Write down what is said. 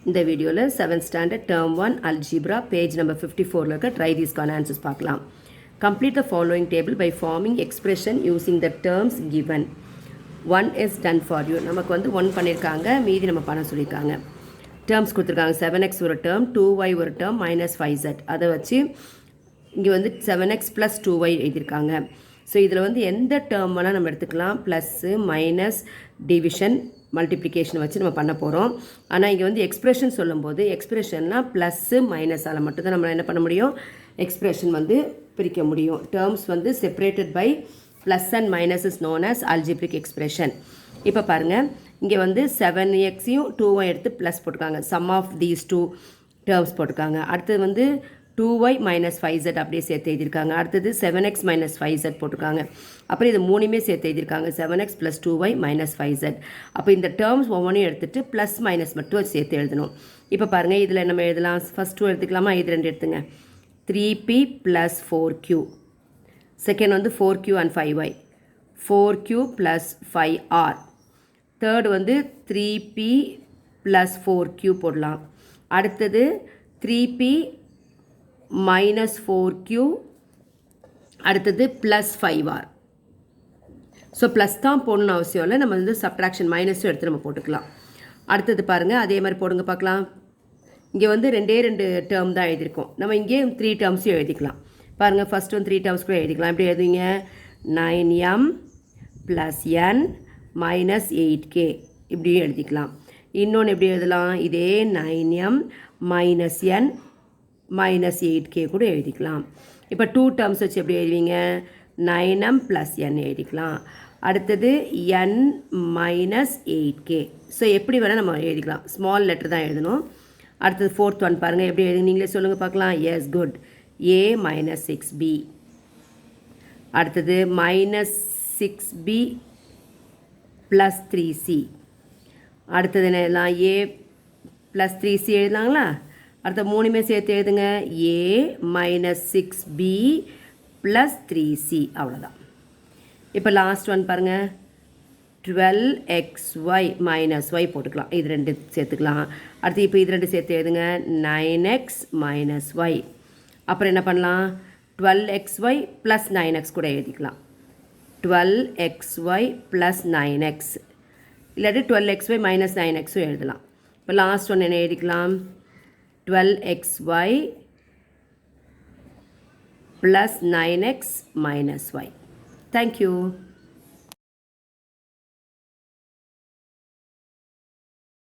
இந்த வீடியோவில் 7th standard term 1 algebra page number 54 இருக்க try these answers பார்க்கலாம். Complete the following table by forming expression using the terms given. 1 is done for you. நமக்கு வந்து 1 பண்ணியிருக்காங்க, மீதி நம்ம பண்ண சொல்லியிருக்காங்க. terms கொடுத்துருக்காங்க. 7x ஒரு term, 2y ஒரு term, minus 5z. அதை வச்சு இங்கே வந்து 7x plus 2y எழுதியிருக்காங்க. ஸோ இதில் வந்து எந்த டேர்ம்லாம் நம்ம எடுத்துக்கலாம், ப்ளஸ்ஸு மைனஸ் டிவிஷன் மல்டிப்ளிகேஷன் வச்சு நம்ம பண்ண போகிறோம். ஆனால் இங்கே வந்து எக்ஸ்ப்ரெஷன் சொல்லும்போது எக்ஸ்ப்ரெஷன்னால் ப்ளஸ்ஸு மைனஸால் மட்டும்தான் நம்ம என்ன பண்ண முடியும், எக்ஸ்ப்ரெஷன் வந்து பிரிக்க முடியும். டேர்ம்ஸ் வந்து separated by plus and minus is known as algebraic expression. இப்போ பாருங்கள், இங்கே வந்து 7xையும் 2y எடுத்து ப்ளஸ் போட்டிருக்காங்க, sum of these two terms போட்டிருக்காங்க. அடுத்தது வந்து 2y minus 5z அப்படியே சேர்த்து எழுதியிருக்காங்க. அடுத்தது 7x minus 5z போட்டிருக்காங்க. அப்புறம் இது மூணுமே சேர்த்து எழுதியிருக்காங்க, 7x plus 2y minus 5z. அப்போ இந்த டேர்ம்ஸ் ஒவ்வொன்றையும் எடுத்துகிட்டு ப்ளஸ் மைனஸ் மட்டும் சேர்த்து எழுதணும். இப்போ பாருங்கள், இதில் நம்ம எழுதலாம். ஃபஸ்ட் 2 எடுத்துக்கலாமா, இது 2 எடுத்துங்க. 3p plus 4q. செகண்ட் வந்து 4q and 5y. 4q plus 5r. Third வந்து 3p plus 4q போடலாம். அடுத்தது 3p minus 4q, அடுத்தது plus 5r. ஸோ ப்ளஸ் தான் போடணும்னு அவசியம் இல்லை, நம்ம வந்து சப்ட்ராக்ஷன் மைனஸும் எடுத்து நம்ம போட்டுக்கலாம். அடுத்தது பாருங்கள், அதே மாதிரி போடுங்க பார்க்கலாம். இங்கே வந்து 2 டேர்ம் தான் எழுதியிருக்கோம், நம்ம இங்கே 3 டேர்ம்ஸையும் எழுதிக்கலாம். பாருங்கள், ஃபஸ்ட் வந்து 3 டேர்ம்ஸ் கூட எழுதிக்கலாம். எப்படி எழுதுவீங்க, 9m + n minus 8k இப்படியும் எழுதிக்கலாம். இன்னொன்று எப்படி எழுதலாம், இதே 9m minus n minus 8k கூட எழுதிக்கலாம். இப்போ 2 டேர்ம்ஸ் வச்சு எப்படி எழுதுவீங்க, 9m plus n எழுதிக்கலாம். அடுத்தது n minus 8k. ஸோ எப்படி வேணால் நம்ம எழுதிக்கலாம், ஸ்மால் லெட்டர் தான் எழுதணும். அடுத்தது 4th ஒன் பாருங்கள், எப்படி எழுதி நீங்களே சொல்லுங்கள் பார்க்கலாம். Yes, good. a minus 6b. அடுத்தது minus 6b plus 3c. அடுத்தது என்ன எழுதலாம், a plus 3c எழுதலாங்களா. அடுத்த மூணுமே சேர்த்து எழுதுங்க, a minus 6b plus 3c. அவ்வளோதான். இப்போ லாஸ்ட் ஒன் பாருங்கள், 12xy minus y போட்டுக்கலாம், இது 2 சேர்த்துக்கலாம். அடுத்து இப்போ இது 2 சேர்த்து எழுதுங்க, 9x minus y. அப்புறம் என்ன பண்ணலாம், 12xy plus 9x கூட எழுதிக்கலாம். 12xy plus 9x இல்லாட்டி 12xy minus 9xும் எழுதலாம். இப்போ லாஸ்ட் ஒன் என்ன எழுதிக்கலாம், 12xy plus 9x minus y. Thank you.